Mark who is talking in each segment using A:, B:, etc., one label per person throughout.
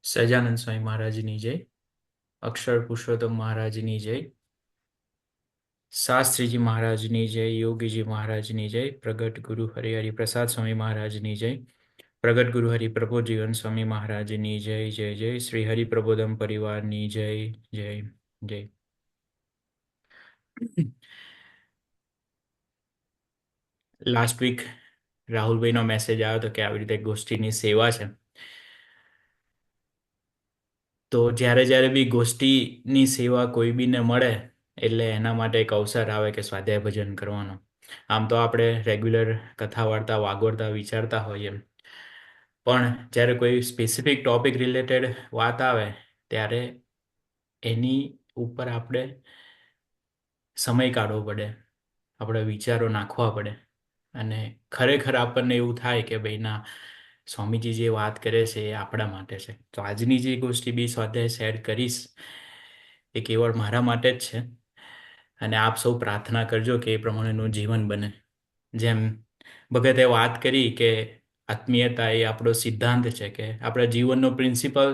A: સહજાનંદ સ્વામી મહારાજની જય, અક્ષર પુરુષોત્તમ મહારાજની જય, શાસ્ત્રીજી મહારાજની જય, યોગીજી મહારાજની જય, પ્રગટ ગુરુ હરિહરિ પ્રસાદ સ્વામી મહારાજની જય, પ્રગટ ગુરુ હરિ પ્રબોધજીવન સ્વામી મહારાજની જય જય જય, શ્રી હરિ પ્રબોધમ પરિવારની જય જય જય. લાસ્ટ વીક રાહુલભાઈનો મેસેજ આવ્યો હતો કે આવી રીતે ગોષ્ઠીની સેવા છે. તો જ્યારે જ્યારે બી ગોષ્ઠીની સેવા કોઈ બીને મળે એટલે એના માટે એક અવસર આવે કે સ્વાધ્યાય ભજન કરવાનો. આમ તો આપણે રેગ્યુલર કથા વાર્તા વાગોળતા વિચારતા હોઈએ, પણ જ્યારે કોઈ સ્પેસિફિક ટોપિક રિલેટેડ વાત આવે ત્યારે એની ઉપર આપણે સમય કાઢવો પડે, આપણે વિચારો નાખવા પડે, અને ખરેખર આપણને એવું થાય કે ભાઈ ના, સ્વામીજી જે વાત કરે છે એ આપણા માટે છે. તો આજની જે ગોષ્ઠી બી સ્વાધ્યાય શેર કરીશ એ કેવળ મારા માટે જ છે, અને આપ સૌ પ્રાર્થના કરજો કે એ પ્રમાણેનું જીવન બને. જેમ ભગતે વાત કરી કે આત્મીયતા એ આપણો સિદ્ધાંત છે, કે આપણા જીવનનો પ્રિન્સિપલ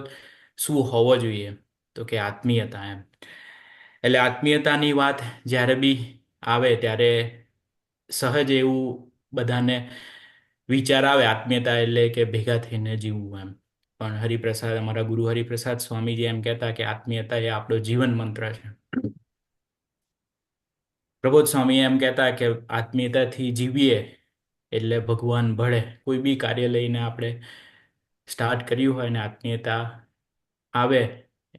A: શું હોવો જોઈએ, તો કે આત્મીયતા એમ. એટલે આત્મીયતાની વાત જ્યારે બી આવે ત્યારે સહજ એવું બધાને વિચાર આવે આત્મીયતા એટલે કે ભેગા થઈને જીવવું એમ. પણ હરિપ્રસાદ, અમારા ગુરુ હરિપ્રસાદ સ્વામીજી એમ કહેતા કે આત્મીયતા એ આપણો જીવન મંત્ર છે. પ્રબોધ સ્વામી એમ કહેતા કે આત્મીયતાથી જીવીએ એટલે ભગવાન ભળે. કોઈ બી કાર્ય લઈને આપણે સ્ટાર્ટ કર્યું હોય ને આત્મીયતા આવે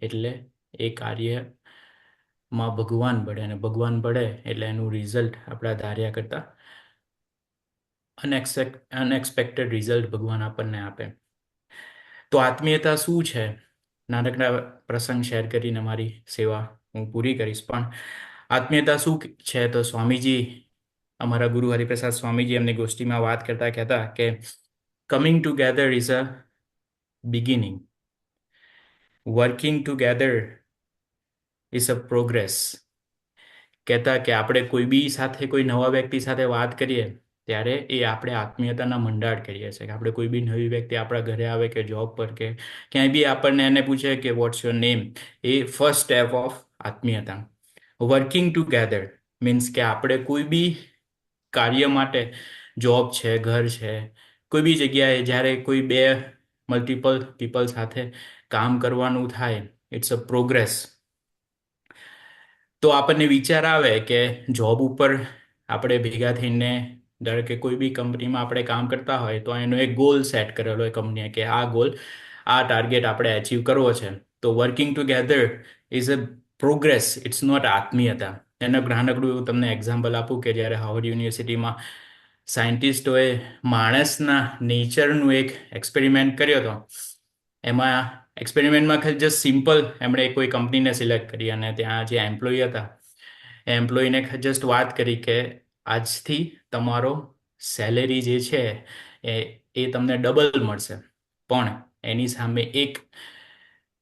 A: એટલે એ કાર્યમાં ભગવાન ભળે, અને ભગવાન ભળે એટલે એનું રિઝલ્ટ આપણા ધાર્યા કરતા અનએક્સપેક્ટેડ રિઝલ્ટ ભગવાન આપણને આપે. તો આત્મીયતા શું છે? નાનકડા પ્રસંગ શેર કરીને મારી સેવા હું પૂરી કરીશ. પણ આત્મીયતા શું છે? તો સ્વામીજી, અમારા ગુરુ હરિપ્રસાદ સ્વામીજી એમની ગોષ્ઠીમાં વાત કરતા કહેતા કે coming together is a beginning, working together is a progress. કહેતા કે આપણે કોઈ બી સાથે, કોઈ નવા વ્યક્તિ સાથે વાત કરીએ ત્યારે એ આપણે આત્મીયતાના મંડાણ કરીએ છીએ. કે આપણે કોઈ બી નવી વ્યક્તિ આપણા ઘરે આવે કે જોબ પર કે ક્યાંય બી આપણને એને પૂછે કે વોટ્સ યોર નેમ, એ ફર્સ્ટ સ્ટેપ ઓફ આત્મીયતા. વર્કિંગ ટુગેધર મીન્સ કે આપણે કોઈ બી કાર્ય માટે, જોબ છે, ઘર છે, કોઈ બી જગ્યાએ જ્યારે કોઈ બે મલ્ટિપલ પીપલ સાથે કામ કરવાનું થાય, ઇટ્સ અ પ્રોગ્રેસ. તો આપણને વિચાર આવે કે જોબ ઉપર આપણે ભેગા થઈને, ધારો કે કોઈ બી કંપનીમાં આપણે કામ કરતા હોય તો એનો એક ગોલ સેટ કરેલો હોય કંપનીએ કે આ ગોલ, આ ટાર્ગેટ આપણે અચીવ કરવો છે. તો working together is a progress, it's not આત્મીયતા. એના નાનકડું તમને એક્ઝામ્પલ આપું કે જ્યારે હાવર્ડ યુનિવર્સિટીમાં સાયન્ટિસ્ટોએ માણસના નેચરનું એક એક્સપેરિમેન્ટ કર્યો હતો. એમાં એક્સપેરિમેન્ટમાં જસ્ટ સિમ્પલ એમણે કોઈ કંપનીને સિલેક્ટ કરી, અને ત્યાં જે એમ્પ્લોય હતા એ એમ્પ્લોયને જસ્ટ વાત કરી કે આજથી તમારો સેલેરી જે છે એ એ તમને ડબલ મળશે, પણ એની સામે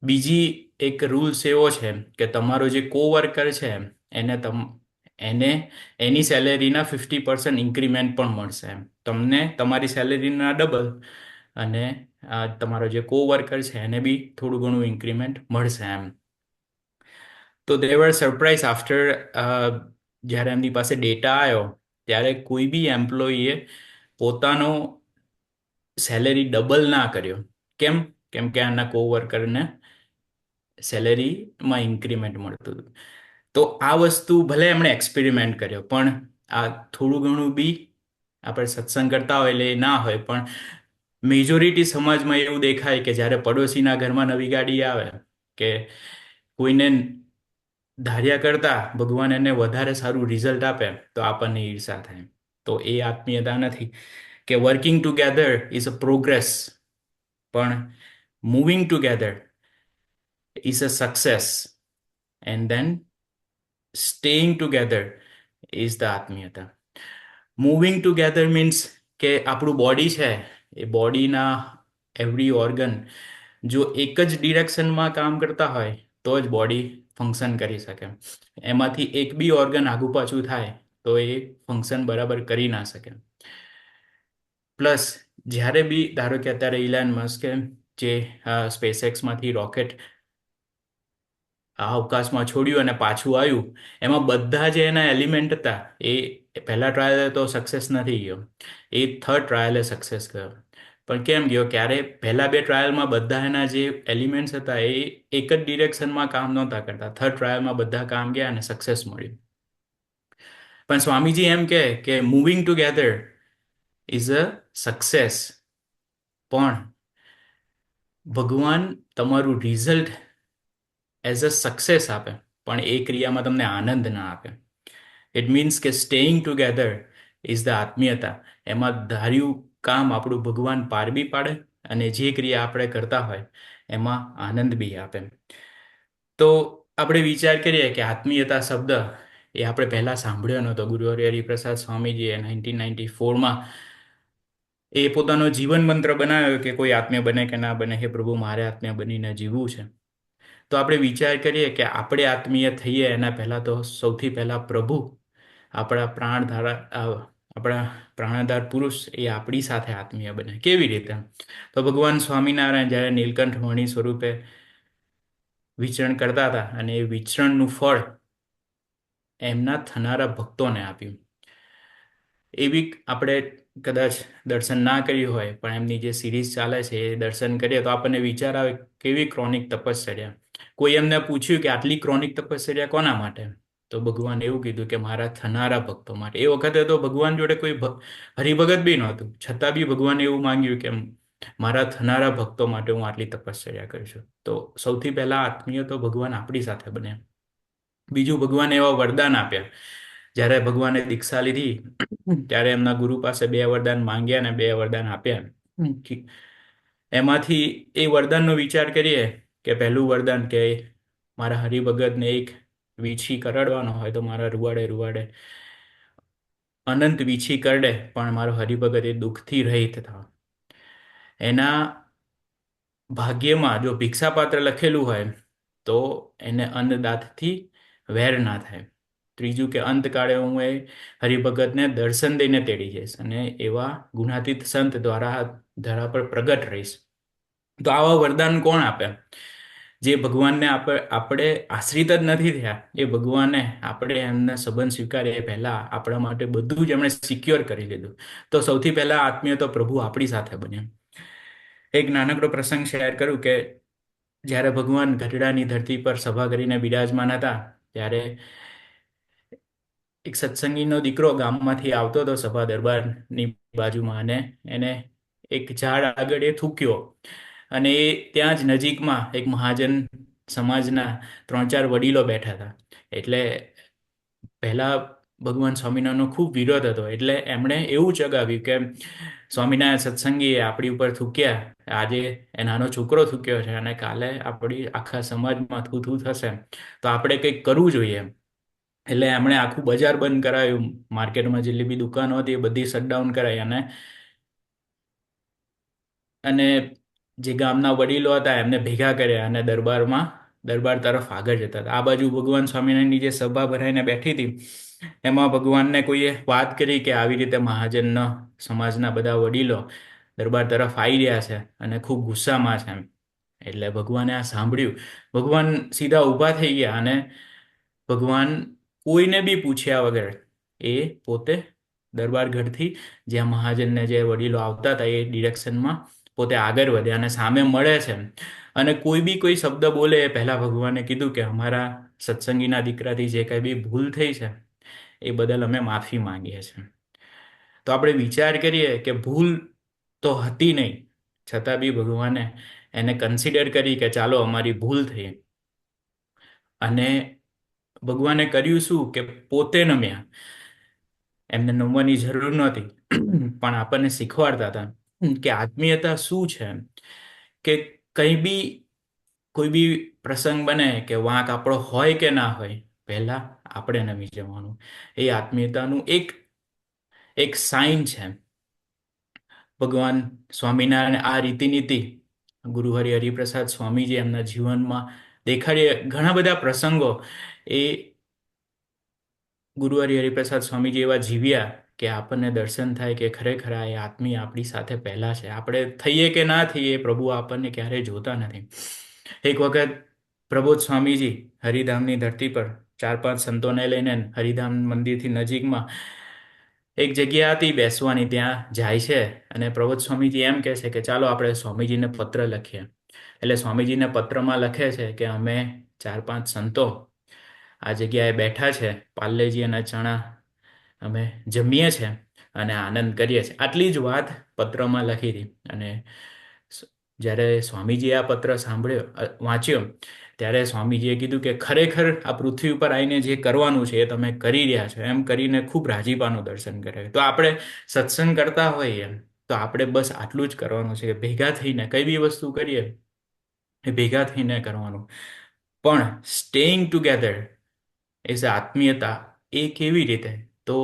A: બીજી એક રૂલ્સ એવો છે કે તમારો જે કોવર્કર છે એને એની સેલેરીના 50% ઇન્ક્રીમેન્ટ પણ મળશે. તમને તમારી સેલેરીના ડબલ, અને તમારો જે કોવર્કર છે એને બી થોડું ઘણું ઇન્ક્રીમેન્ટ મળશે એમ. તો દે વર સરપ્રાઇઝ આફ્ટર, જ્યારે એમની પાસે ડેટા આવ્યો ત્યારે કોઈ બી એમ્પ્લોયીએ પોતાનો સેલેરી ડબલ ના કર્યો. કેમ? કેમ કે આના કોવર્કરને સેલેરીમાં ઇન્ક્રીમેન્ટ મળતું હતું. તો આ વસ્તુ ભલે એમણે એક્સપેરિમેન્ટ કર્યો, પણ આ થોડું ઘણું બી આપણે સત્સંગ કરતા હોય એટલે એ ના હોય, પણ મેજોરિટી સમાજમાં એવું દેખાય કે જ્યારે પડોશીના ઘરમાં નવી ગાડી આવે કે કોઈને ધાર્યા કરતા ભગવાન એને વધારે સારું રિઝલ્ટ આપે તો આપણને ઈર્ષા થાય. તો એ આત્મીયતા નથી. કે working together is a progress, પણ moving together is a success, and then staying together is the આત્મીયતા. મૂવિંગ ટુગેધર મીન્સ કે આપણું બોડી છે, એ બોડીના એવરી ઓર્ગન જો એક જ ડિરેક્શનમાં કામ કરતા હોય તો જ બોડી ફંક્શન કરી શકે. એમાંથી એક બી ઓર્ગન આગુ પાછું થાય તો એ ફંક્શન બરાબર કરી ના શકે. પ્લસ જ્યારે બી ધારો કે અત્યારે ઇલોન મસ્કે જે સ્પેસએક્સમાંથી રોકેટ આ અવકાશમાં છોડ્યું અને પાછું આવ્યું, એમાં બધા જે એના એલિમેન્ટ હતા એ પહેલા ટ્રાયલે તો સક્સેસ નથી ગયો, એ થર્ડ ટ્રાયલે સક્સેસ ગયો. પણ કેમ ગયો? ક્યારે પહેલા બે ટ્રાયલમાં બધા એના જે એલિમેન્ટ્સ હતા એ એક જ ડિરેક્શનમાં કામ નહોતા કરતા. થર્ડ ટ્રાયલમાં બધા કામ ગયા અને સક્સેસ મળ્યું. પણ સ્વામીજી એમ કહે કે moving together is a success, પણ ભગવાન તમારું રિઝલ્ટ એઝ અ સક્સેસ આપે, પણ એ ક્રિયામાં તમને આનંદ ના આપે. ઇટ મીન્સ કે સ્ટેઇંગ ટુગેધર ઇઝ ધ આત્મીયતા. એમાં ધાર્યું કામ આપણું ભગવાન પાર બી પાડે અને જે ક્રિયા આપણે કરતા હોય એમાં આનંદ બી આપે. તો આપણે વિચાર કરીએ કે આત્મીયતા શબ્દ એ આપણે પહેલાં સાંભળ્યો નહોતો. ગુરુ હરિપ્રસાદ સ્વામીજીએ 1994માં એ પોતાનો જીવન મંત્ર બનાવ્યો કે કોઈ આત્મીય બને કે ના બને, હે પ્રભુ મારે આત્મીય બનીને જીવવું છે. તો આપણે વિચાર કરીએ કે આપણે આત્મીય થઈએ એના પહેલાં તો સૌથી પહેલાં પ્રભુ આપણા આપણા પ્રાણધાર પુરુષ એ આપણી સાથે આત્મીય બને. કેવી રીતે? તો ભગવાન સ્વામિનારાયણ જ્યારે નીલકંઠ મણિ સ્વરૂપે વિચરણ કરતા હતા અને એ વિચરણનું ફળ એમના થનારા ભક્તોને આપ્યું. એવી આપણે કદાચ દર્શન ના કર્યું હોય પણ એમની જે સિરીઝ ચાલે છે એ દર્શન કરીએ તો આપણને વિચાર આવે કેવી ક્રોનિક તપશ્ચર્યા. કોઈ એમને પૂછ્યું કે આટલી ક્રોનિક તપશ્ચર્યા કોના માટે? તો ભગવાન એવું કીધું કે મારા થનારા ભક્તો માટે. એ વખતે તો ભગવાન જોડે કોઈ હરિભગત બી નહોતું, છતાં બી ભગવાને એવું માંગ્યું કે મારા થનારા ભક્તો માટે હું આટલી તપશ્ચર્યા કરીશું. તો સૌથી પહેલા આત્મીય તો ભગવાન આપણી સાથે બને. બીજું, ભગવાને એવા વરદાન આપ્યા. જ્યારે ભગવાને દીક્ષા લીધી ત્યારે એમના ગુરુ પાસે બે વરદાન માંગ્યા અને બે વરદાન આપ્યા. એમાંથી એ વરદાનનો વિચાર કરીએ કે પહેલું વરદાન કે મારા હરિભગતને એક વીછી કરડવાનો હોય તો મારા રૂવાડે રૂવાડે અનંત વીછી કરડે પણ મારો હરિભગત એ દુઃખથી રહિત થાય. એના ભાગ્યમાં જો ભિક્ષાપાત્ર લખેલું હોય તો એને અન્નદાતથી વેર ના થાય. ત્રીજું કે અંતકાળે હું એ હરિભગતને દર્શન દઈને તેડી જઈશ અને એવા ગુણાતીત સંત દ્વારા ધરા પર પ્રગટ રહીશ. તો આવા વરદાન કોણ આપે? જે ભગવાનને આપણે આશ્રિત જ નથી થયા, એ ભગવાને આપણે એમને સંબંધ સ્વીકારે એ પહેલા આપણા માટે બધું જ એમણે સિક્યોર કરી લીધું. તો સૌથી પહેલા આત્મીય તો પ્રભુ આપણી સાથે બન્યા. એક નાનકડો પ્રસંગ શેર કરું કે જ્યારે ભગવાન ગઢડાની ધરતી પર સભા કરીને બિરાજમાન હતા ત્યારે એક સત્સંગીનો દીકરો ગામમાંથી આવતો હતો સભા દરબારની બાજુમાં, અને એને એક ઝાડ આગળ એ થૂક્યો અને એ ત્યાં જ નજીકમાં એક મહાજન સમાજના 3-4 વડીલો બેઠા હતા. એટલે પહેલા ભગવાન સ્વામિનારાયણનો ખૂબ વિરોધ હતો, એટલે એમણે એવું ચગાવ્યું કે સ્વામિનારાયણ સત્સંગીએ આપણી ઉપર થૂક્યા, આજે એ નાનો છોકરો થૂક્યો છે અને કાલે આપણી આખા સમાજમાં થૂ થૂ થશે, તો આપણે કંઈક કરવું જોઈએ. એટલે એમણે આખું બજાર બંધ કરાયું, માર્કેટમાં જેટલી બી દુકાનો હતી એ બધી શટડાઉન કરાવી અને જે ગામના વડીલો હતા એમને ભેગા કર્યા અને દરબાર તરફ આગળ જતા હતા. આ બાજુ ભગવાન સ્વામિનારાયણની જે સભા ભરાઈને બેઠી હતી એમાં ભગવાનને કોઈએ વાત કરી કે આવી રીતે મહાજનના સમાજના બધા વડીલો દરબાર તરફ આવી રહ્યા છે અને ખૂબ ગુસ્સામાં છે. એટલે ભગવાને આ સાંભળ્યું. ભગવાન સીધા ઊભા થઈ ગયા અને ભગવાન કોઈને બી પૂછ્યા વગર એ પોતે દરબારગઢથી જ્યાં મહાજનને જે વડીલો આવતા હતા એ ડિરેક્શનમાં પોતે આગળ વધ્યા અને સામે મળે છે અને કોઈ બી કોઈ શબ્દ બોલે એ પહેલાં ભગવાને કીધું કે અમારા સત્સંગીના દીકરાથી જે કંઈ બી ભૂલ થઈ છે એ બદલ અમે માફી માંગીએ છીએ. તો આપણે વિચાર કરીએ કે ભૂલ તો હતી નહીં, છતાં બી ભગવાને એને કન્સિડર કરી કે ચાલો અમારી ભૂલ થઈ. અને ભગવાને કર્યું શું કે પોતે નમ્યા. એમને નમવાની જરૂર નહોતી, પણ આપણને શીખવાડતા હતા કે આત્મીયતા શું છે. કે કોઈ બી પ્રસંગ બને કે વાંક આપણો હોય કે ના હોય, પહેલા આપણે નમી જવાનું. એ આત્મીયતાનું એક સાઇન છે. ભગવાન સ્વામિનારાયણ આ રીતિનીતિ ગુરુ હરિપ્રસાદ સ્વામીજી એમના જીવનમાં દેખાડીએ. ઘણા બધા પ્રસંગો એ ગુરુ હરિપ્રસાદ સ્વામીજી એવા જીવ્યા કે આપણને દર્શન થાય કે ખરેખર આ એ આત્મી આપણી સાથે પહેલા છે. આપણે થઈએ કે ના થઈએ, પ્રભુ આપણને ક્યારેય જોતા નથી. એક વખત પ્રબોધ સ્વામીજી હરિધામની ધરતી પર 4-5 સંતોને લઈને હરિધામ મંદિરથી નજીકમાં એક જગ્યા હતી બેસવાની, ત્યાં જાય છે અને પ્રબોધ સ્વામીજી એમ કહે છે કે ચાલો આપણે સ્વામીજીને પત્ર લખીએ. એટલે સ્વામીજીને પત્રમાં લખે છે કે અમે 4-5 સંતો આ જગ્યાએ બેઠા છે, પાર્લેજી અને ચણા અમે જમીએ છીએ અને આનંદ કરીએ છીએ. આટલી જ વાત પત્રમાં લખી હતી. અને જ્યારે સ્વામીજીએ આ પત્ર વાંચ્યો, ત્યારે સ્વામીજીએ કીધું કે ખરેખર આ પૃથ્વી ઉપર આવીને જે કરવાનું છે એ તમે કરી રહ્યા છો, એમ કરીને ખૂબ રાજીપાનું દર્શન કરે. તો આપણે સત્સંગ કરતા હોઈએ તો આપણે બસ આટલું જ કરવાનું છે કે ભેગા થઈને કઈ બી વસ્તુ કરીએ એ ભેગા થઈને કરવાનું. પણ સ્ટેઇંગ ટુગેધર એઝ આત્મીયતા એ કેવી રીતે, તો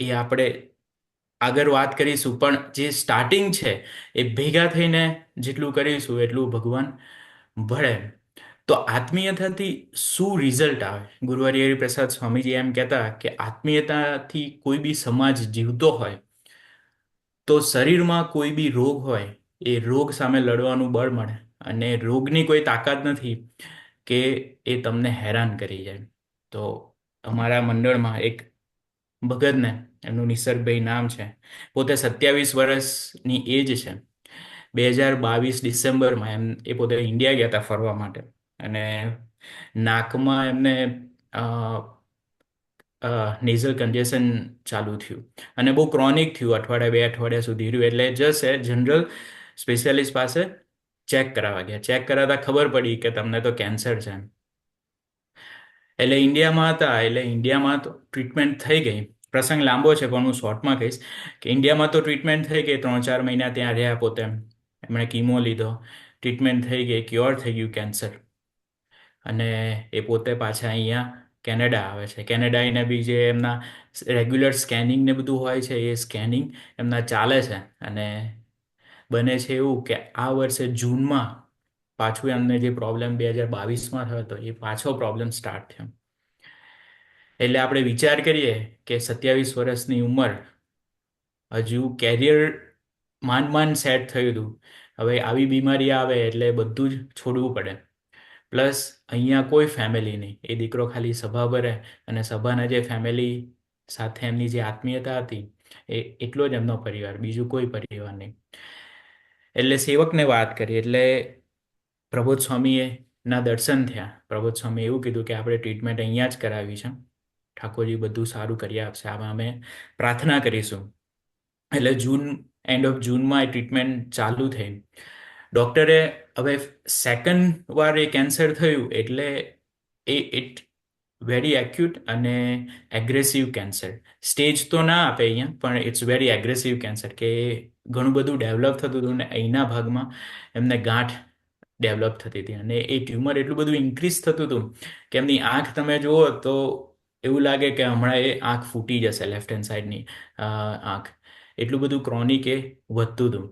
A: એ આપણે આગળ વાત કરીશું. પણ જે સ્ટાર્ટિંગ છે એ ભેગા થઈને જેટલું કરીશું એટલું ભગવાન ભળે. તો આત્મીયતાથી શું રિઝલ્ટ આવે? ગુરુવારી હરિપ્રસાદ સ્વામીજી એમ કહેતા કે આત્મીયતાથી કોઈ બી સમાજ જીવતો હોય તો શરીરમાં કોઈ બી રોગ હોય એ રોગ સામે લડવાનું બળ મળે. અને રોગની કોઈ તાકાત નથી કે એ તમને હેરાન કરી જાય. તો અમારા મંડળમાં એક ભગતને, એમનું નિસર્ગભાઈ નામ છે, પોતે 27 વર્ષની એજ છે. 2022 ડિસેમ્બરમાં એ પોતે ઇન્ડિયા ગયા હતા ફરવા માટે. અને નાકમાં એમને નેઝલ કન્જેશન ચાલુ થયું અને બહુ ક્રોનિક થયું, અઠવાડિયા 2 અઠવાડિયા સુધી રહ્યું. એટલે જસ્ટ જનરલ સ્પેશિયાલિસ્ટ પાસે ચેક કરાવવા ગયા. ચેક કરાવતા ખબર પડી કે તમને તો કેન્સર છે. એટલે ઇન્ડિયામાં હતા, એટલે ઇન્ડિયામાં તો ટ્રીટમેન્ટ થઈ ગઈ. પ્રસંગ લાંબો છે પણ હું શોર્ટમાં કહીશ કે ઇન્ડિયામાં તો ટ્રીટમેન્ટ થઈ ગઈ, 3-4 મહિના ત્યાં રહ્યા પોતે. એમણે કીમો લીધો, ટ્રીટમેન્ટ થઈ ગઈ, ક્યોર થઈ ગયું કેન્સર. અને એ પોતે પાછા અહીંયા કેનેડા આવે છે. કેનેડા એને બી જે એમના રેગ્યુલર સ્કેનિંગ ને બધું હોય છે એ સ્કેનિંગ એમના ચાલે છે. અને બને છે એવું કે આ વર્ષે જૂનમાં પાછું એમને જે પ્રોબ્લેમ 2022માં થયો હતો એ પાછો પ્રોબ્લેમ સ્ટાર્ટ થયો. એટલે આપણે વિચાર કરીએ કે 27 વર્ષની ઉંમર, હજુ કેરિયર માંડ સેટ થયું હતું, હવે આવી બીમારી આવે એટલે બધું જ છોડવું પડે. પ્લસ અહીંયા કોઈ ફેમિલી નહીં, એ દીકરો ખાલી સભા ભરે અને સભાના જે ફેમિલી સાથે એમની જે આત્મીયતા હતી એ એટલો જ એમનો પરિવાર, બીજું કોઈ પરિવાર નહીં. એટલે સેવકને વાત કરી એટલે પ્રબોધ સ્વામીએ ના દર્શન થયા. પ્રબોધ સ્વામીએ એવું કીધું કે આપણે ટ્રીટમેન્ટ અહીંયા જ કરાવી છે, ઠાકોરજી બધું સારું કરી આપશે, આમાં અમે પ્રાર્થના કરીશું. એટલે એન્ડ ઓફ જૂનમાં એ ટ્રીટમેન્ટ ચાલુ થઈ. ડૉક્ટરે હવે સેકન્ડ વાર એ કેન્સર થયું એટલે ઇટ વેરી એક્યુટ અને એગ્રેસિવ કેન્સર. સ્ટેજ તો ના આપે અહીંયા, પણ ઇટ્સ વેરી એગ્રેસિવ કેન્સર કે ઘણું બધું ડેવલપ થતું હતું ને અહીંના ભાગમાં એમને ગાંઠ ડેવલપ થતી હતી. અને એ ટ્યુમર એટલું બધું ઇન્ક્રીઝ થતું હતું કે એમની આંખ તમે જુઓ તો એવું લાગે કે હમણાં એ આંખ ફૂટી જશે, લેફ્ટ હેન્ડ સાઈડની આંખ. એટલું બધું ક્રોનિક એ વધતું હતું.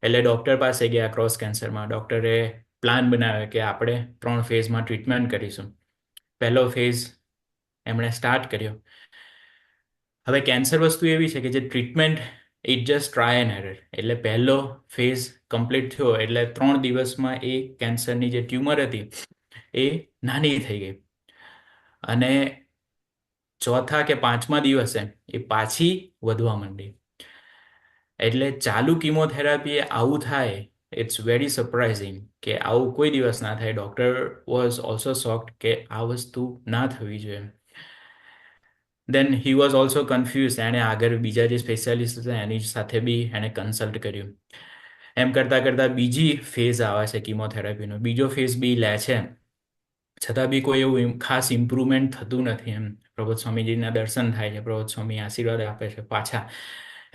A: એટલે ડૉક્ટર પાસે ગયા ક્રોસ કેન્સરમાં. ડૉક્ટરે પ્લાન બનાવ્યો કે આપણે 3 ફેઝમાં ટ્રીટમેન્ટ કરીશું. પહેલો ફેઝ એમણે સ્ટાર્ટ કર્યો. હવે કેન્સર વસ્તુ એવી છે કે જે treatment it just try and error. એટલે પહેલો ફેઝ કમ્પ્લીટ થયો એટલે 3 દિવસમાં એ કેન્સરની જે ટ્યુમર હતી એ નાની થઈ ગઈ. અને ચોથા કે 5મા દિવસે એ પાછી વધવા માંડી. એટલે ચાલુ કિમોથેરાપી આવું થાય, ઇટ્સ વેરી સરપ્રાઇઝિંગ કે આવું કોઈ દિવસ ના થાય. ડૉક્ટર વોઝ ઓલ્સો શોક્ડ કે આ વસ્તુ ના થવી જોઈએ. દેન હી વોઝ ઓલ્સો કન્ફ્યુઝ. એણે આગળ બીજા જે સ્પેશિયાલિસ્ટ હતા એની સાથે બી એણે કન્સલ્ટ કર્યું. એમ કરતાં કરતાં બીજી ફેઝ આવે છે કિમોથેરાપીનો. બીજો ફેઝ બી લે છે, છતાં બી કોઈ એવું ખાસ ઇમ્પ્રુવમેન્ટ થતું નથી. એમ પ્રબોધ સ્વામીજીના દર્શન થાય છે, પ્રબોધ સ્વામી આશીર્વાદ આપે છે, પાછા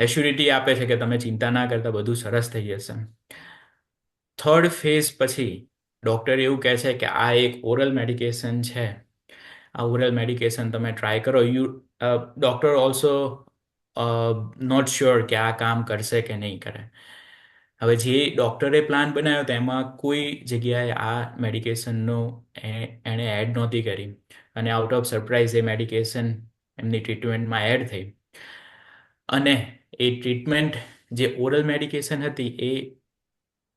A: એશ્યોરિટી આપે છે કે તમે ચિંતા ના કરતા, બધું સરસ થઈ જશે. થર્ડ ફેઝ પછી ડૉક્ટર એવું કહે છે કે આ એક ઓરલ મેડિકેશન છે, આ ઓરલ મેડિકેશન તમે ટ્રાય કરો. ડૉક્ટર ઓલ્સો નોટ શ્યોર કે આ કામ કરશે કે નહીં કરે. હવે જે ડૉક્ટરે પ્લાન બનાવ્યો હતો એમાં કોઈ જગ્યાએ આ મેડિકેશનનો એણે એડ નહોતી કરી. અને આઉટ ઓફ સરપ્રાઇઝ એ મેડિકેશન એમની ટ્રીટમેન્ટમાં એડ થઈ. અને એ ટ્રીટમેન્ટ જે ઓરલ મેડિકેશન હતી એ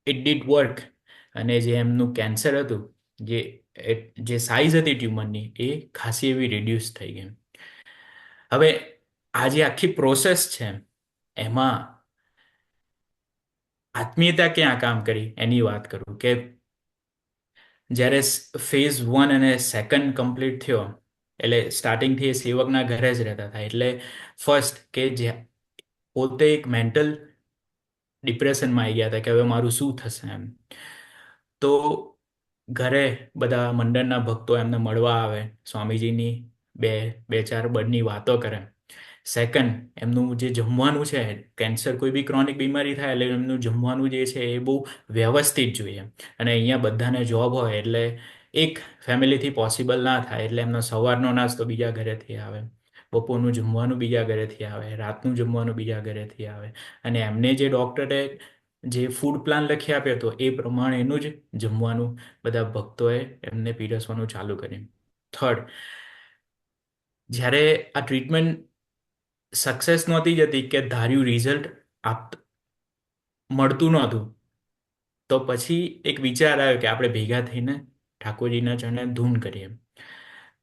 A: ઇટ ડીડ વર્ક. અને જે એમનું કેન્સર હતું, જે જે સાઇઝ હતી ટ્યુમરની, એ ખાસી એવી રિડ્યુસ થઈ ગઈ. હવે આ જે આખી પ્રોસેસ છે એમાં આત્મીયતા ક્યાં કામ કરી એની વાત કરું કે જ્યારે ફેઝ 1 અને સેકન્ડ કમ્પ્લીટ થયો, એટલે સ્ટાર્ટિંગથી એ સેવકના ઘરે જ રહેતા હતા. એટલે ફર્સ્ટ કે જે પોતે એક મેન્ટલ ડિપ્રેશનમાં આવી ગયા હતા કે હવે મારું શું થશે એમ. તો ઘરે બધા મંડળના ભક્તો એમને મળવા આવે, સ્વામીજીની બે બે ચાર બળની વાતો કરે. સેકન્ડ, એમનું જે જમવાનું છે, કેન્સર કોઈ બી ક્રોનિક બીમારી થાય એટલે એમનું જમવાનું જે છે એ બહુ વ્યવસ્થિત જોઈએ. અને અહીંયા બધાને જોબ હોય એટલે એક ફેમિલીથી પોસિબલ ના થાય, એટલે એમનો સવારનો નાસ્તો બીજા ઘરેથી આવે, બપોરનું જમવાનું બીજા ઘરેથી આવે, રાતનું જમવાનું બીજા ઘરેથી આવે. અને એમને જે ડૉક્ટરે જે ફૂડ પ્લાન લખી આપ્યો હતો એ પ્રમાણેનું જ જમવાનું બધા ભક્તોએ એમને પીરસવાનું ચાલુ કર્યું. થર્ડ, જ્યારે આ ટ્રીટમેન્ટ સક્સેસ નહોતી જતી, કે ધાર્યું રિઝલ્ટ આપ મળતું નહોતું, તો પછી એક વિચાર આવ્યો કે આપણે ભેગા થઈને ઠાકોરજીના ચરણે ધૂન કરીએ.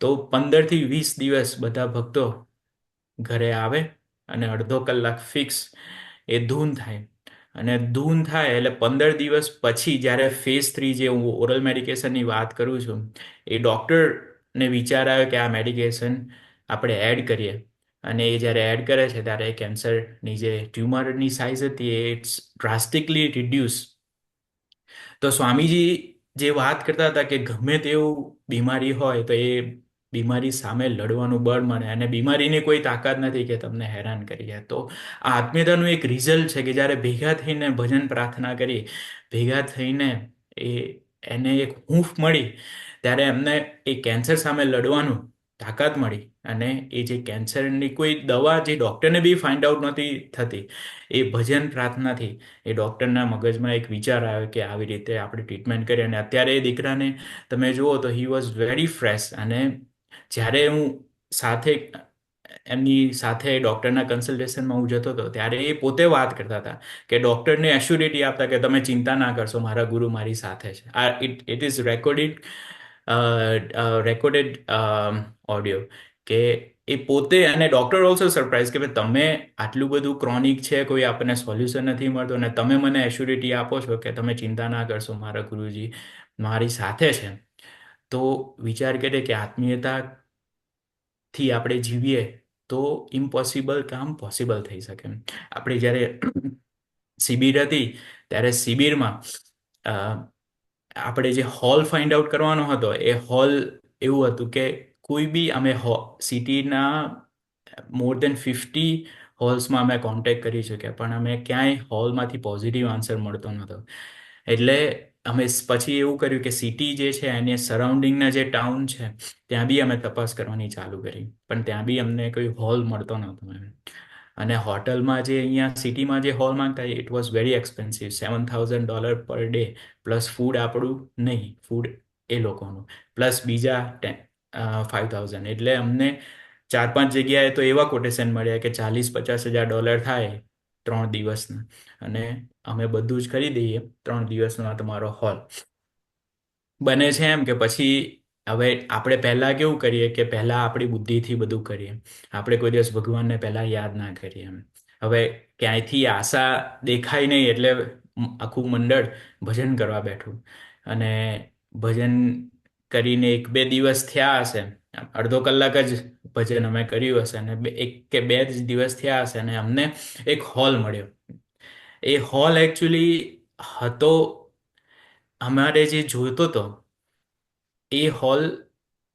A: તો 15 થી 20 દિવસ બધા ભક્તો ઘરે આવે અને અડધો કલાક ફિક્સ એ ધૂન થાય. અને ધૂન થાય એટલે 15 દિવસ પછી જ્યારે ફેઝ 3, જે હું ઓરલ મેડિકેશનની વાત કરું છું, એ ડૉક્ટરને વિચાર આવ્યો કે આ મેડિકેશન આપણે એડ કરીએ. અને એ જ્યારે એડ કરે છે ત્યારે કેન્સરની જે ટ્યુમરની સાઇઝ હતી એ ઇટ્સ ડ્રાસ્ટિકલી રિડ્યુસ. તો સ્વામીજી જે વાત કરતા હતા કે ગમે તેવું બીમારી હોય તો એ બીમારી સામે લડવાનું બળ મળે, અને બીમારીની કોઈ તાકાત નથી કે તમને હેરાન કરી જાય. તો આ આત્મીયતાનું એક રિઝલ્ટ છે કે જ્યારે ભેગા થઈને ભજન પ્રાર્થના કરી, ભેગા થઈને એ એને એક હૂંફ મળી, ત્યારે એમને એ કેન્સર સામે લડવાનું તાકાત મળી. અને એ જે કેન્સરની કોઈ દવા જે ડૉક્ટરને બી ફાઇન્ડ આઉટ નહોતી થતી, એ ભજન પ્રાર્થનાથી એ ડૉક્ટરના મગજમાં એક વિચાર આવ્યો કે આવી રીતે આપણે ટ્રીટમેન્ટ કરીએ. અને અત્યારે એ દીકરાને તમે જુઓ તો હી વોઝ વેરી ફ્રેશ. અને જ્યારે હું સાથે એમની સાથે ડૉક્ટરના કન્સલ્ટેશનમાં હું જતો હતો ત્યારે એ પોતે વાત કરતા હતા કે ડૉક્ટરને એશ્યોરિટી આપતા કે તમે ચિંતા ના કરશો, મારા ગુરુ મારી સાથે છે. ઇટ ઇઝ રેકોર્ડેડ ઓડિયો કે એ પોતે, અને ડૉક્ટર ઓલ્સો સરપ્રાઇઝ કે ભાઈ તમે આટલું બધું ક્રોનિક છે, કોઈ આપણને સોલ્યુશન નથી મળતું, અને તમે મને એશ્યોરિટી આપો છો કે તમે ચિંતા ના કરશો, મારા ગુરુજી મારી સાથે છે. તો વિચાર કરીએ કે આત્મીયતાથી આપણે જીવીએ તો ઇમ્પોસિબલ કામ પોસિબલ થઈ શકે. આપણે જ્યારે શિબિર હતી ત્યારે શિબિરમાં આપણે જે હોલ ફાઇન્ડ આઉટ કરવાનો હતો, એ હોલ એવું હતું કે કોઈ બી અમે સિટીના મોર દેન 50 હોલ્સમાં અમે કોન્ટેક્ટ કરી ચૂક્યા, પણ અમે ક્યાંય હોલમાંથી પોઝિટિવ આન્સર મળતો નહોતો. એટલે અમે પછી એવું કર્યું કે સિટી જે છે એની સરાઉન્ડિંગના જે ટાઉન છે ત્યાં બી અમે તપાસ કરવાની ચાલુ કરી, પણ ત્યાં બી અમને કોઈ હોલ મળતો નહોતો એમ. અને હોટલમાં જે અહીંયા સિટીમાં જે હોલ માંગતા it was very expensive, $7,000 per day, plus food આપણું નહીં, ફૂડ એ લોકોનું, પ્લસ બીજા 5,000. એટલે અમને 4-5 જગ્યાએ તો એવા કોટેશન મળ્યા કે $40,000-50,000 થાય 3 દિવસના. અને અમે બધું જ કરી દઈએ 3 દિવસનો તમારો હોલ બને છે. એમ કે પછી હવે આપણે પહેલાં કેવું કરીએ કે પહેલાં આપણી બુદ્ધિથી બધું કરીએ, આપણે કોઈ દિવસ ભગવાનને પહેલાં યાદ ના કરીએ એમ. હવે ક્યાંયથી આશા દેખાય નહીં એટલે આખું મંડળ ભજન કરવા બેઠું. અને ભજન કરીને 1-2 દિવસ થયા હશે, અડધો કલાક જ ભજન અમે કર્યું હશે, અને 1 કે 2 જ દિવસ થયા હશે અને અમને એક હોલ મળ્યો. એ હોલ એકચ્યુઅલી હતો, અમારે જે જોઈતો હતો એ હોલ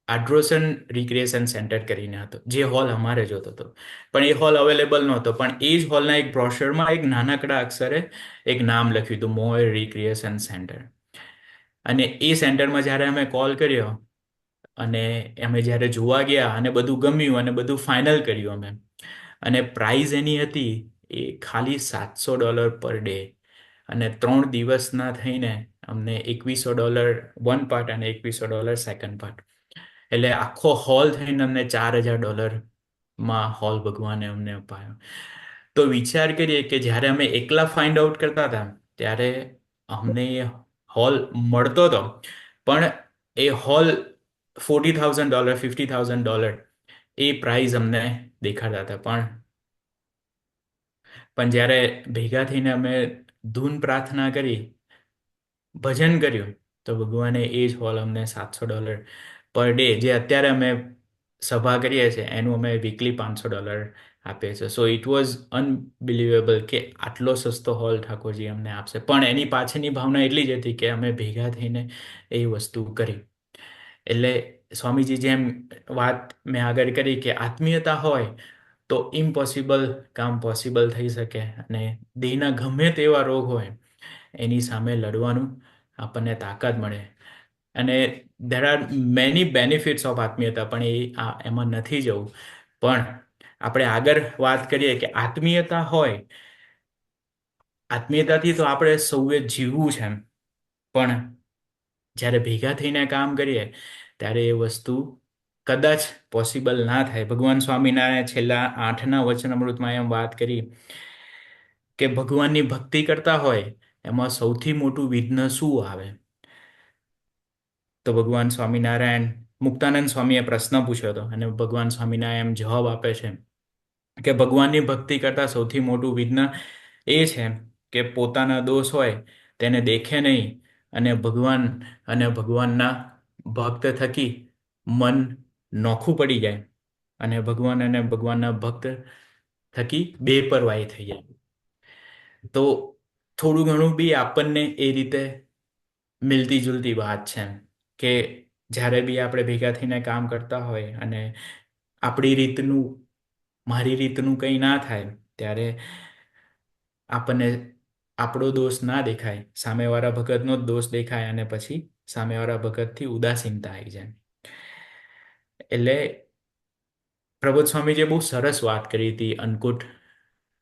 A: આડ્રોસન રિક્રિએશન સેન્ટર કરીને હતો, જે હોલ અમારે જોતો હતો. પણ એ હોલ અવેલેબલ નહોતો. પણ એ જ હોલના એક બ્રોશરમાં એક નાનકડા અક્ષરે એક નામ લખ્યું હતું, મોર રિક્રિએશન સેન્ટર. અને એ સેન્ટરમાં જ્યારે અમે કોલ કર્યો અને અમે જ્યારે જોવા ગયા અને બધું ગમ્યું અને બધું ફાઇનલ કર્યું અમે, અને પ્રાઇઝ એની હતી એ ખાલી $700 પર ડે. અને 3 દિવસના થઈને અમને $2,100 વન પાર્ટ અને $2,100 સેકન્ડ પાર્ટ. એટલે આખો હોલ થઈને અમને $4,000માં હોલ ભગવાને અમને અપાયો. તો વિચાર કરીએ કે જ્યારે અમે એકલા ફાઇન્ડ આઉટ કરતા હતા ત્યારે અમને હોલ મળતો હતો, પણ એ હોલ $40,000 $50,000 એ પ્રાઇઝ અમને દેખાડતા હતા. પણ જ્યારે ભેગા થઈને અમે ધૂન પ્રાર્થના કરી, ભજન કર્યું, તો ભગવાને એ જ હોલ અમને $700 પર ડે, જે અત્યારે અમે સભા કરીએ છીએ એનું અમે વીકલી $500 આપીએ છીએ. સો ઇટ વોઝ અનબિલિવેબલ કે આટલો સસ્તો હોલ ઠાકોરજી અમને આપશે. પણ એની પાછળની ભાવના એટલી જ હતી કે અમે ભેગા થઈને એ વસ્તુ કરી. એટલે સ્વામીજી જેમ વાત મેં આગળ કરી કે આત્મીયતા હોય તો ઇમ્પોસિબલ કામ પોસિબલ થઈ શકે, અને દેહના ગમે તેવા રોગ હોય એની સામે લડવાનું આપણને તાકાત મળે. અને there are many benefits of આત્મીયતા, પણ એમાં નથી જવું. પણ આપણે આગળ વાત કરીએ કે આત્મીયતા હોય, આત્મીયતાથી તો આપણે સૌએ જીવવું છે એમ. પણ જ્યારે ભેગા થઈને કામ કરીએ ત્યારે એ વસ્તુ કદાચ પોસિબલ ના થાય. ભગવાન સ્વામિનારાયણ છેલ્લા 8ના વચનામૃતમાં એમ વાત કરી કે ભગવાનની ભક્તિ કરતા હોય એમાં સૌથી મોટું વિઘ્ન શું આવે? તો ભગવાન સ્વામિનારાયણ, મુક્તાનંદ સ્વામીએ પ્રશ્ન પૂછ્યો હતો અને ભગવાન સ્વામિનારાયણ એમ જવાબ આપે છે કે ભગવાનની ભક્તિ કરતા સૌથી મોટું વિઘ્ન એ છે કે પોતાના દોષ હોય તેને દેખે નહીં, અને ભગવાનના ભક્ત થકી મન નોખું પડી જાય, અને ભગવાન અને ભગવાનના ભક્ત થકી બેપરવાહી થઈ જાય. તો થોડું ઘણું બી આપણને એ રીતે મિલતી જુલતી વાત છે એમ. કે જ્યારે બી આપણે ભેગા થઈને કામ કરતા હોય અને આપણી રીતનું, મારી રીતનું કંઈ ના થાય ત્યારે આપણને આપણો દોષ ના દેખાય, સામેવાળા ભગતનો જ દોષ દેખાય, અને પછી સામેવાળા ભગતથી ઉદાસીનતા આવી જાય. એટલે પ્રબોધ સ્વામીજીએ બહુ સરસ વાત કરી હતી.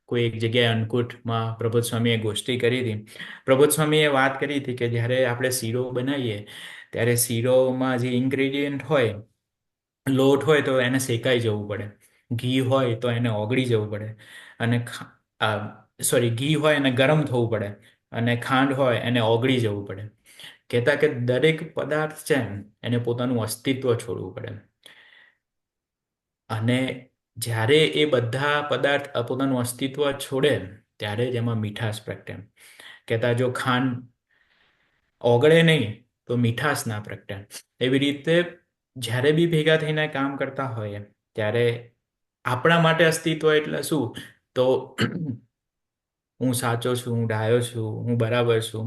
A: કોઈ એક જગ્યાએ અન્નકૂટમાં પ્રબોધ સ્વામીએ ગોષ્ઠી કરી હતી. પ્રબોધ સ્વામીએ વાત કરી હતી કે જ્યારે આપણે શીરો બનાવીએ ત્યારે શીરોમાં જે ઇન્ગ્રેડિયન્ટ હોય, લોટ હોય તો એને શેકાઈ જવું પડે, ઘી હોય તો એને ઓગળી જવું પડે, અને ઘી હોય એને ગરમ થવું પડે, અને ખાંડ હોય એને ઓગળી જવું પડે. કહેતા કે દરેક પદાર્થ છે એને પોતાનું અસ્તિત્વ છોડવું પડે. અને જ્યારે એ બધા પદાર્થ પોતાનું અસ્તિત્વ છોડે ત્યારે જ એમાં મીઠાશ પ્રગટે. કહેતા જો ખાંડ ઓગળે નહીં તો મીઠાશ ના પ્રગટે. એવી રીતે જ્યારે બી ભેગા થઈને કામ કરતા હોય ત્યારે આપણા માટે અસ્તિત્વ એટલે શું? તો હું સાચો છું, હું ડાયો છું, હું બરાબર છું,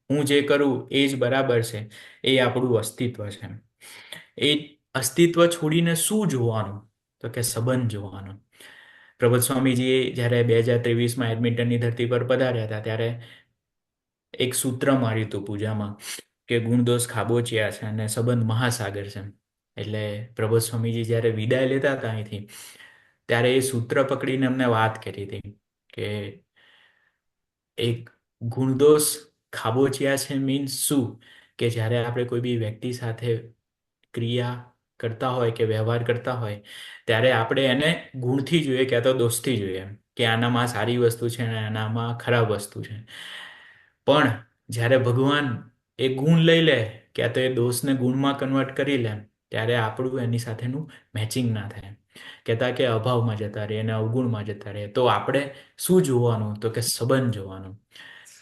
A: હું જે કરું એ જ બરાબર છે, એ આપણું અસ્તિત્વ છે. એ અસ્તિત્વ છોડીને શું જોવાનું? તો કે સંબંધ જોવાનો. પ્રબોધ સ્વામીજીએ જ્યારે 2023માં એડમિન્ટનની ધરતી પર પધાર્યા હતા ત્યારે એક સૂત્ર માર્યું હતું પૂજામાં કે ગુણદોષ ખાબોચિયા છે અને સંબંધ મહાસાગર છે. એટલે પ્રબોધ સ્વામીજી જ્યારે વિદાય લેતા હતા અહીંથી, ત્યારે એ સૂત્ર પકડીને અમને વાત કરી હતી કે એક ગુણદોષ ખાબોચિયા છે મીન્સ શું? કે જ્યારે આપણે કોઈ બી વ્યક્તિ સાથે ક્રિયા કરતા હોય કે વ્યવહાર કરતા હોય ત્યારે આપણે એને ગુણથી જોઈએ ક્યાં તો દોષથી જોઈએ, કે આનામાં સારી વસ્તુ છે અને આનામાં ખરાબ વસ્તુ છે. પણ જ્યારે ભગવાન એ ગુણ લઈ લે ક્યાં તો એ દોષને ગુણમાં કન્વર્ટ કરી લે ત્યારે આપણું એની સાથેનું મેચિંગ ના થાય. કહેતા કે અભાવમાં જતા રહે અને અવગુણમાં જતા રહે. તો આપણે શું જોવાનું? તો કે સંબંધ જોવાનું.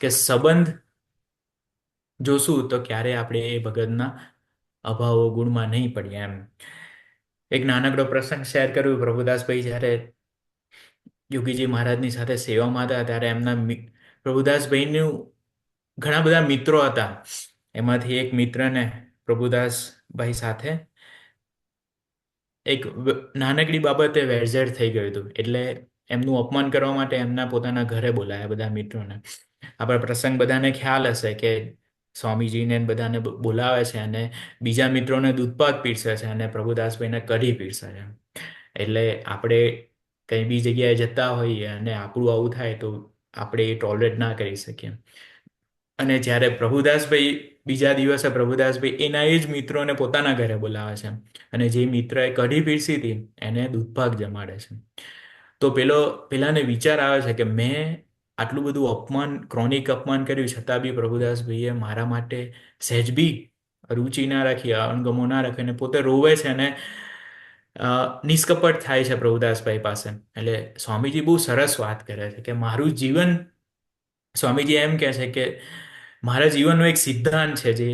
A: કે સંબંધ જોશું તો ક્યારે આપણે એ ભગતના અભાવ ગુણમાં નહીં પડીએ એમ. એક નાનકડો પ્રસંગ શેર કર્યો. પ્રભુદાસભાઈ જ્યારે યોગીજી મહારાજની સાથે સેવામાં હતા ત્યારે પ્રભુદાસભાઈનું ઘણા બધા મિત્રો હતા. એમાંથી એક મિત્રને પ્રભુદાસભાઈ સાથે એક નાનકડી બાબતે વેરઝેર થઈ ગયું હતું. એટલે એમનું અપમાન કરવા માટે એમના પોતાના ઘરે બોલાયા બધા મિત્રોને. આપણા પ્રસંગ બધાને ખ્યાલ હશે કે સ્વામીજીને બધાને બોલાવે છે અને બીજા મિત્રોને દૂધપાક પીરસે છે અને પ્રભુદાસભાઈને કઢી પીરસે છે. એટલે આપણે કઈ બી જગ્યાએ જતા હોઈએ અને આપણું આવું થાય તો આપણે એ ટોલરેટ ના કરી શકીએ. અને જ્યારે બીજા દિવસે પ્રભુદાસભાઈ એના એ જ મિત્રોને પોતાના ઘરે બોલાવે છે અને જે મિત્રએ કઢી પીરસી હતી એને દૂધપાક જમાડે છે. તો પેલાને વિચાર આવે છે કે મેં આટલું બધું અપમાન, ક્રોનિક અપમાન કર્યું છતાં બી પ્રભુદાસભાઈએ મારા માટે સહેજ બી રુચિ ના રાખી, અણગમો ના રાખી, અને પોતે રોવે છે અને નિષ્કપટ થાય છે પ્રભુદાસભાઈ પાસે. એટલે સ્વામીજી બહુ સરસ વાત કરે છે કે મારું જીવન, સ્વામીજી એમ કહે છે કે મારા જીવનનો એક સિદ્ધાંત છે, જે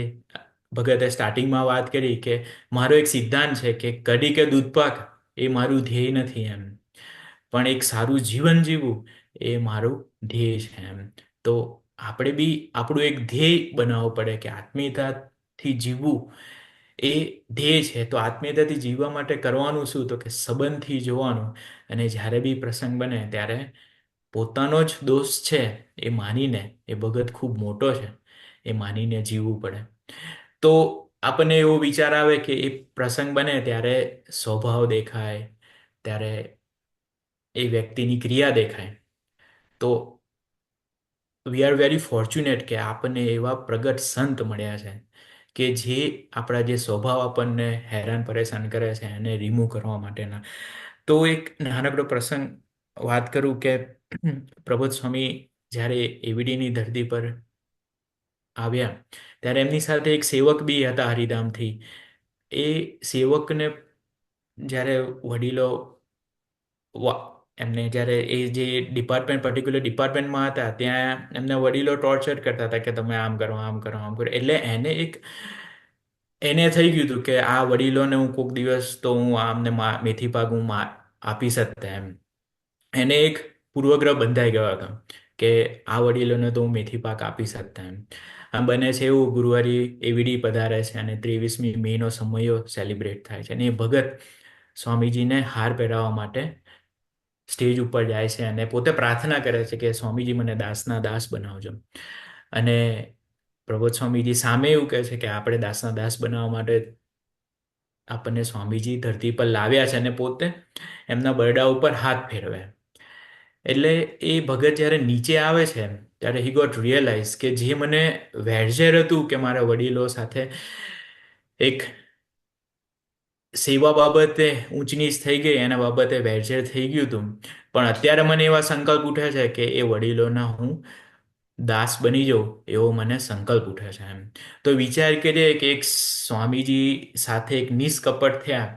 A: ભગતે સ્ટાર્ટિંગમાં વાત કરી કે મારો એક સિદ્ધાંત છે કે કડી કે દૂધપાક એ મારું ધ્યેય નથી એમ, પણ એક સારું જીવન જીવવું એ મારું ધ્યેય છે એમ. તો આપણે બી આપણું એક ધ્યેય બનાવવું પડે કે આત્મીયતાથી જીવવું એ ધ્યેય છે. તો આત્મીયતાથી જીવવા માટે કરવાનું શું? તો કે સંબંધથી જોવાનું, અને જ્યારે બી પ્રસંગ બને ત્યારે પોતાનો જ દોષ છે એ માનીને, એ ભગત ખૂબ મોટો છે એ માનીને જીવવું પડે. તો આપણને એવો વિચાર આવે કે એ પ્રસંગ બને ત્યારે સ્વભાવ દેખાય, ત્યારે એ વ્યક્તિની ક્રિયા દેખાય, તો વી આર વેરી ફોર્ચ્યુનેટ કે આપણને એવા પ્રગટ સંત મળ્યા છે કે જે આપણા જે સ્વભાવ આપણને હેરાન પરેશાન કરે છે એને રિમૂવ કરવા માટેના. તો એક નાનકડો પ્રસંગ વાત કરું કે પ્રબોધ સ્વામી જ્યારે એવીડીની ધરતી પર આવ્યા ત્યારે એમની સાથે એક સેવક બી હતા હરિધામથી. એ સેવકને જ્યારે વડીલો એમને જ્યારે એ જે ડિપાર્ટમેન્ટ, પર્ટિક્યુલર ડિપાર્ટમેન્ટમાં હતા, ત્યાં એમના વડીલો ટોર્ચર કરતા હતા કે તમે આમ કરો, આમ કરો, આમ કરો. એટલે એને થઈ ગયું હતું કે આ વડીલોને હું કોઈક દિવસ તો હું આમને મેથી પાક હું આપી શકતા એમ. એને એક પૂર્વગ્રહ બંધાઈ ગયો હતો કે આ વડીલોને તો હું મેથી પાક આપી શકતા એમ. આમ બને છે એવું, ગુરુવારી એવીડી પધારે છે અને 23મી મેનો સમયો સેલિબ્રેટ થાય છે, અને એ ભગત સ્વામીજીને હાર પહેરાવવા માટે સ્ટેજ ઉપર જાય છે અને પોતે પ્રાર્થના કરે છે કે સ્વામીજી મને દાસના દાસ બનાવજો. અને પ્રબોધ સ્વામીજી સામે એવું કહે છે કે આપણે દાસના દાસ બનાવવા માટે આપણને સ્વામીજી ધરતી પર લાવ્યા છે, અને પોતે એમના બરડા ઉપર હાથ ફેરવે. એટલે એ ભગત જ્યારે નીચે આવે છે ત્યારે હી ગોટ રિયલાઇઝ કે જે મને વેરઝેર હતું કે મારા વડીલો સાથે એક સેવા બાબતે ઊંચ નીચ થઈ ગઈ, એના બાબતે વેરઝેર થઈ ગયું હતું, પણ અત્યારે મને એવા સંકલ્પ ઉઠે છે કે એ વડીલોના હું દાસ બની જાઉં એવો મને સંકલ્પ ઉઠે છે એમ. તો વિચાર કરીએ કે એક સ્વામીજી સાથે એક નિષ્કપટ થયા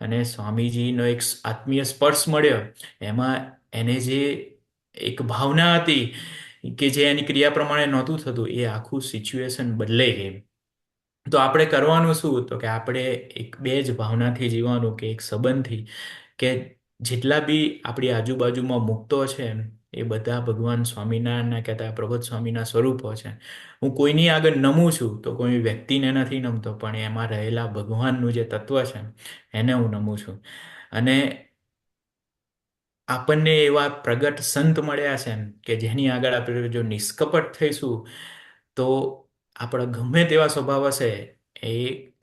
A: અને સ્વામીજીનો એક આત્મીય સ્પર્શ મળ્યો, એમાં એને જે એક ભાવના હતી કે જે એની ક્રિયા પ્રમાણે નહોતું થતું, એ આખું સિચ્યુએશન બદલાઈ ગઈ. તો આપણે કરવાનું શું? તો કે આપણે એક બે જ ભાવનાથી જીવવાનું, કે એક સંબંધથી, કે જેટલા બી આપણી આજુબાજુમાં મુક્તો છે એ બધા ભગવાન સ્વામિનારાયણના કહેતા પ્રગટ સ્વામીના સ્વરૂપો છે. હું કોઈની આગળ નમું છું તો કોઈ વ્યક્તિને નથી નમતો, પણ એમાં રહેલા ભગવાનનું જે તત્વ છે એને હું નમું છું. અને આપણને એવા પ્રગટ સંત મળ્યા છે કે જેની આગળ આપણે જો નિષ્કપટ થઈશું તો આપણા ગમે તેવા સ્વભાવ હશે એ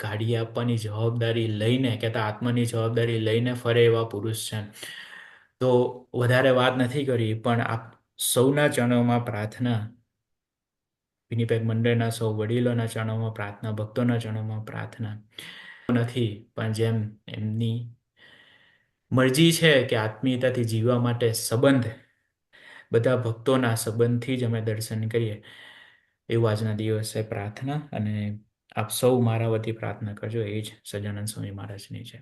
A: કાઢી આપવાની જવાબદારી લઈને, કહેતા આત્માની જવાબદારી લઈને ફરે એવા પુરુષ છે. તો વધારે વાત નથી કરી, પણ આપ સૌના ચરણોમાં પ્રાર્થના, વિનિપેગ મંડળના સૌ વડીલોના ચરણોમાં પ્રાર્થના, ભક્તોના ચરણોમાં પ્રાર્થના નથી, પણ જેમ એમની મરજી છે કે આત્મીયતાથી જીવવા માટે સંબંધ, બધા ભક્તોના સંબંધથી જ અમે દર્શન કરીએ, એવું આજના દિવસે પ્રાર્થના. અને આપ સૌ મારા વતી પ્રાર્થના કરજો, એ જ સજાનંદ સ્વામી મહારાજની છે.